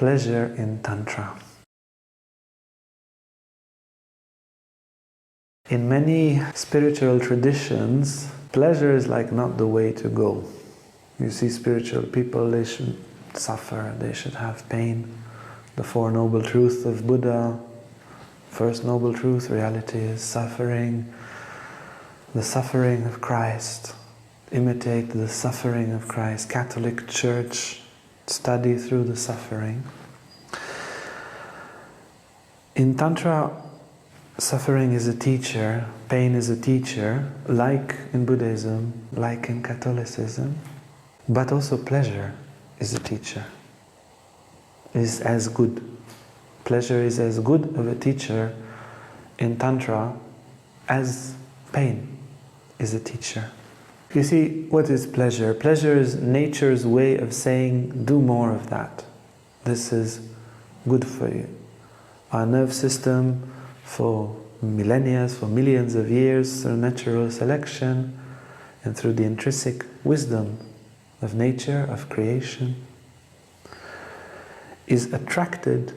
pleasure in Tantra. In many spiritual traditions, pleasure is like not the way to go. You see spiritual people, they should suffer, they should have pain. The Four Noble Truths of Buddha, first noble truth, reality is suffering. The suffering of Christ, imitate the suffering of Christ. Catholic Church, study through the suffering. In Tantra, suffering is a teacher, pain is a teacher, like in Buddhism, like in Catholicism, but also pleasure is a teacher, is as good. Pleasure is as good of a teacher in Tantra as pain is a teacher. You see, what is pleasure? Pleasure is nature's way of saying, do more of that. This is good for you. Our nerve system, for millennia, for millions of years, through natural selection and through the intrinsic wisdom of nature, of creation, is attracted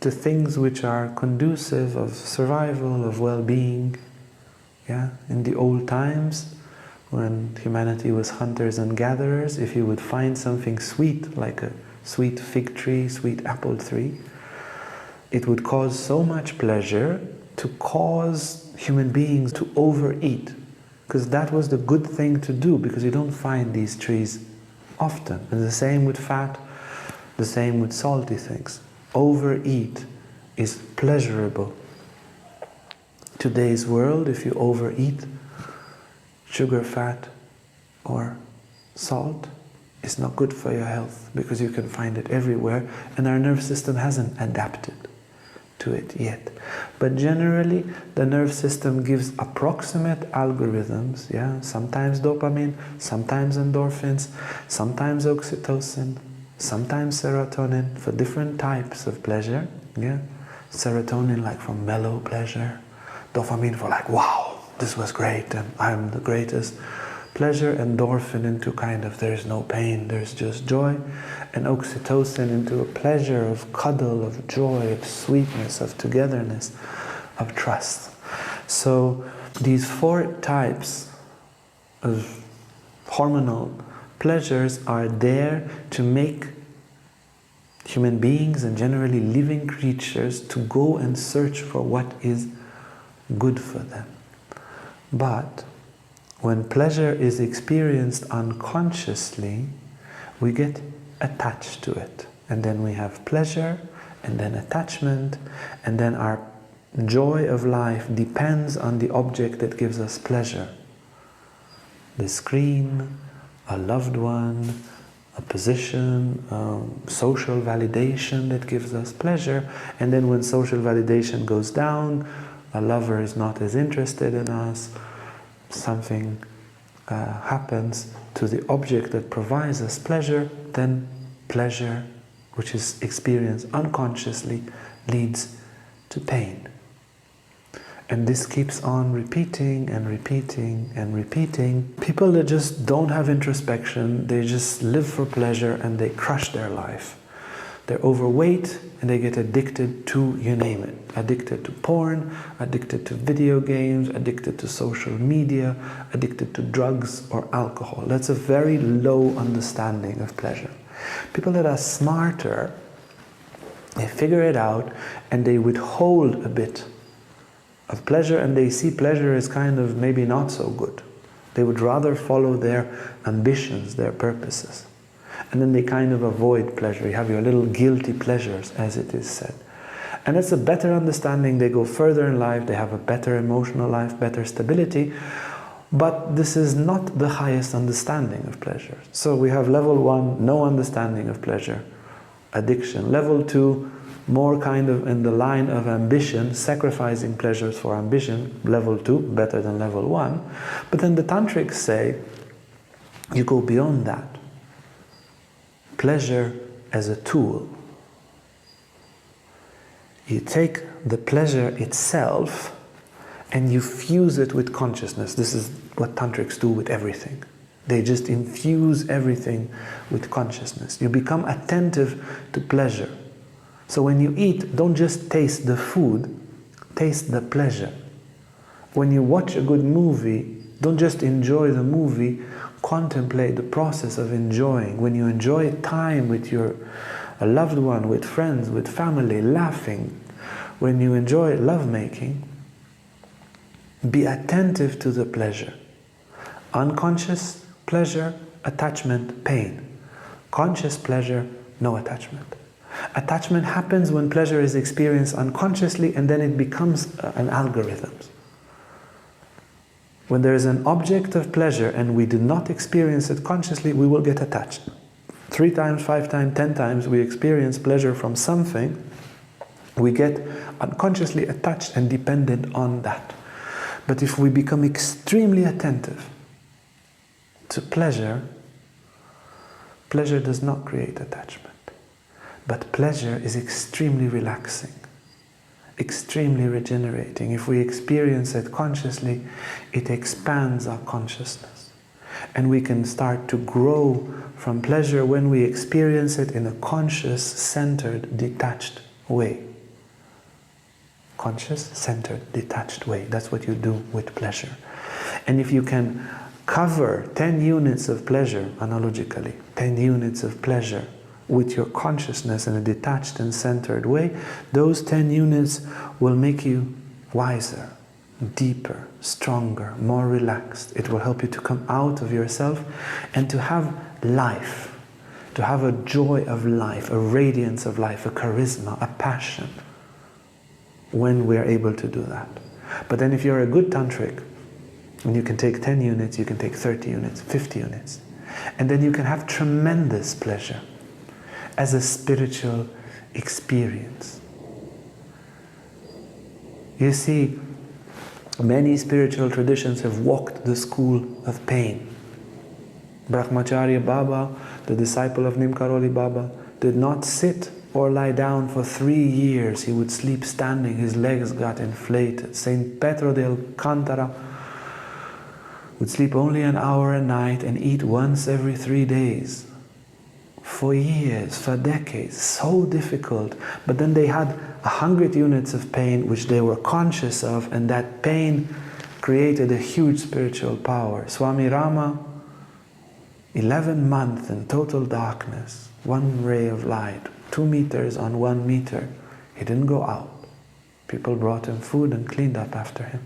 to things which are conducive of survival, of well-being. Yeah? In the old times, when humanity was hunters and gatherers, if you would find something sweet, like a sweet fig tree, sweet apple tree, it would cause so much pleasure to cause human beings to overeat, because that was the good thing to do, because you don't find these trees often. And the same with fat, the same with salty things. Overeat is pleasurable. Today's world, if you overeat sugar, fat, or salt, is not good for your health, because you can find it everywhere, and our nerve system hasn't adapted to it yet. But generally, the nerve system gives approximate algorithms, yeah? Sometimes dopamine, sometimes endorphins, sometimes oxytocin, sometimes serotonin for different types of pleasure, yeah? Serotonin like for mellow pleasure, dopamine for like, wow, this was great and I'm the greatest. Pleasure, endorphin into kind of there's no pain, there's just joy, and oxytocin into a pleasure of cuddle, of joy, of sweetness, of togetherness, of trust. So these four types of hormonal pleasures are there to make human beings and generally living creatures to go and search for what is good for them. But when pleasure is experienced unconsciously, we get attached to it. And then we have pleasure, and then attachment, and then our joy of life depends on the object that gives us pleasure. The screen, a loved one, a position, social validation that gives us pleasure. And then when social validation goes down, a lover is not as interested in us, something happens to the object that provides us pleasure, then pleasure, which is experienced unconsciously, leads to pain. And this keeps on repeating and repeating and repeating. People that just don't have introspection, they just live for pleasure and they crush their life. They're overweight and they get addicted to, you name it. Addicted to porn, addicted to video games, addicted to social media, addicted to drugs or alcohol. That's a very low understanding of pleasure. People that are smarter, they figure it out and they withhold a bit of pleasure, and they see pleasure as kind of maybe not so good. They would rather follow their ambitions, their purposes. And then they kind of avoid pleasure. You have your little guilty pleasures, as it is said. And it's a better understanding. They go further in life, they have a better emotional life, better stability. But this is not the highest understanding of pleasure. So we have level 1, no understanding of pleasure, addiction. Level 2, more kind of in the line of ambition, sacrificing pleasures for ambition. Level 2, better than level 1. But then the Tantrics say, you go beyond that. Pleasure as a tool. You take the pleasure itself and you fuse it with consciousness. This is what Tantrics do with everything. They just infuse everything with consciousness. You become attentive to pleasure. So when you eat, don't just taste the food, taste the pleasure. When you watch a good movie, don't just enjoy the movie, contemplate the process of enjoying. When you enjoy time with a loved one, with friends, with family, laughing, when you enjoy lovemaking, be attentive to the pleasure. Unconscious pleasure, attachment, pain. Conscious pleasure, no attachment. Attachment happens when pleasure is experienced unconsciously, and then it becomes an algorithm. When there is an object of pleasure and we do not experience it consciously, we will get attached. 3 times, 5 times, 10 times we experience pleasure from something, we get unconsciously attached and dependent on that. But if we become extremely attentive to pleasure, pleasure does not create attachment. But pleasure is extremely relaxing, extremely regenerating. If we experience it consciously, it expands our consciousness. And we can start to grow from pleasure when we experience it in a conscious, centered, detached way. Conscious, centered, detached way. That's what you do with pleasure. And if you can cover 10 units of pleasure, analogically, 10 units of pleasure with your consciousness in a detached and centered way, those 10 units will make you wiser, deeper, stronger, more relaxed. It will help you to come out of yourself and to have life, to have a joy of life, a radiance of life, a charisma, a passion, when we are able to do that. But then if you're a good tantric, and you can take 10 units, you can take 30 units, 50 units, and then you can have tremendous pleasure as a spiritual experience. You see, many spiritual traditions have walked the school of pain. Brahmacharya Baba, the disciple of Nimkaroli Baba, did not sit or lie down for 3 years. He would sleep standing, his legs got inflated. Saint Petro de Alcantara would sleep only an hour a night and eat once every 3 days. For years, for decades, so difficult. But then they had 100 units of pain which they were conscious of, and that pain created a huge spiritual power. Swami Rama, 11 months in total darkness, 1 ray of light, 2 meters on 1 meter. He didn't go out. People brought him food and cleaned up after him.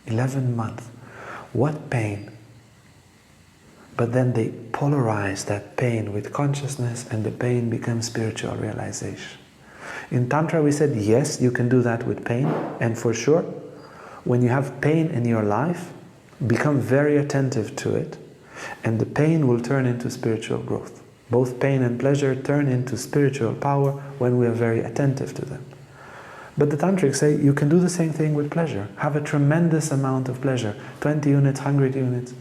11 months. What pain! But then they polarize that pain with consciousness, and the pain becomes spiritual realization. In Tantra we said, yes, you can do that with pain, and for sure, when you have pain in your life, become very attentive to it, and the pain will turn into spiritual growth. Both pain and pleasure turn into spiritual power when we are very attentive to them. But the Tantrics say you can do the same thing with pleasure. Have a tremendous amount of pleasure, 20 units, 100 units.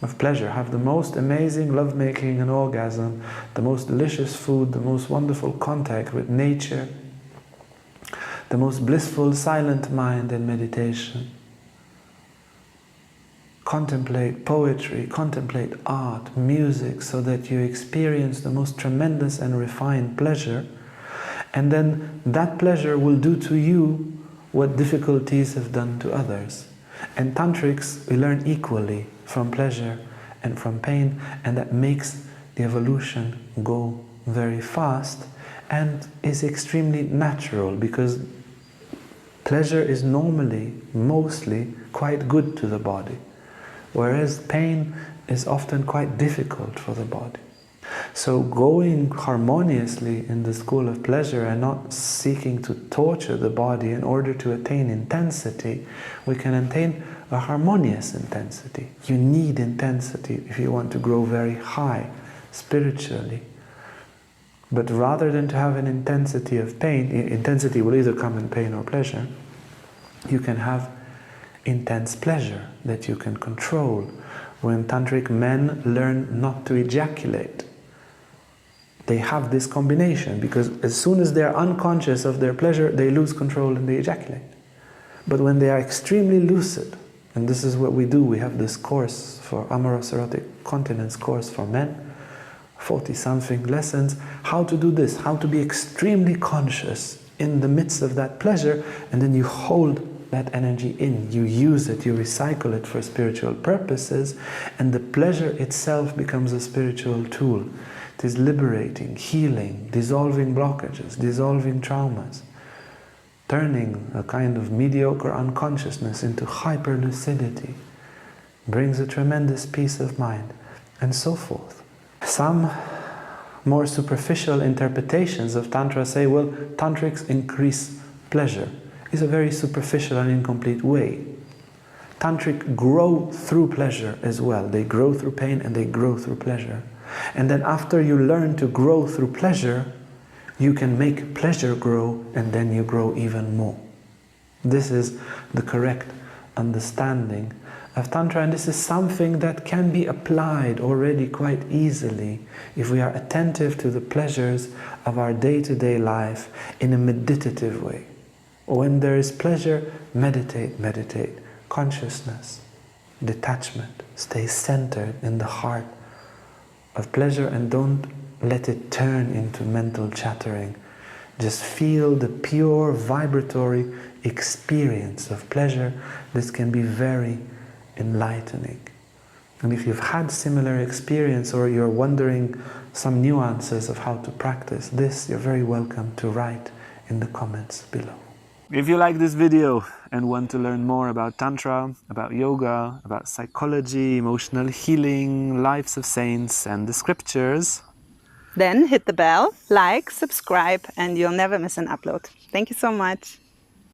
Of pleasure, have the most amazing lovemaking and orgasm, the most delicious food, the most wonderful contact with nature, the most blissful silent mind and meditation. Contemplate poetry, contemplate art, music, so that you experience the most tremendous and refined pleasure, and then that pleasure will do to you what difficulties have done to others. And Tantrics, we learn equally from pleasure and from pain, and that makes the evolution go very fast and is extremely natural, because pleasure is normally, mostly, quite good to the body, whereas pain is often quite difficult for the body. So going harmoniously in the school of pleasure and not seeking to torture the body in order to attain intensity, we can attain a harmonious intensity. You need intensity if you want to grow very high spiritually. But rather than to have an intensity of pain, intensity will either come in pain or pleasure, you can have intense pleasure that you can control. When Tantric men learn not to ejaculate, they have this combination, because as soon as they are unconscious of their pleasure, they lose control and they ejaculate. But when they are extremely lucid, and this is what we do, we have this course for amorous erotic continence course for men, 40-something lessons, how to do this, how to be extremely conscious in the midst of that pleasure, and then you hold that energy in, you use it, you recycle it for spiritual purposes, and the pleasure itself becomes a spiritual tool. It is liberating, healing, dissolving blockages, dissolving traumas, turning a kind of mediocre unconsciousness into hyper-lucidity, brings a tremendous peace of mind, and so forth. Some more superficial interpretations of Tantra say, well, Tantrics increase pleasure. It's a very superficial and incomplete way. Tantric grow through pleasure as well. They grow through pain and they grow through pleasure. And then after you learn to grow through pleasure, you can make pleasure grow, and then you grow even more. This is the correct understanding of Tantra, and this is something that can be applied already quite easily if we are attentive to the pleasures of our day-to-day life in a meditative way. When there is pleasure, meditate, meditate. Consciousness, detachment, stay centered in the heart of pleasure and don't let it turn into mental chattering. Just feel the pure vibratory experience of pleasure. This can be very enlightening. And if you've had similar experience or you're wondering some nuances of how to practice this, you're very welcome to write in the comments below. If you like this video and want to learn more about Tantra, about yoga, about psychology, emotional healing, lives of saints and the scriptures, then hit the bell, like, subscribe, and you'll never miss an upload. Thank you so much.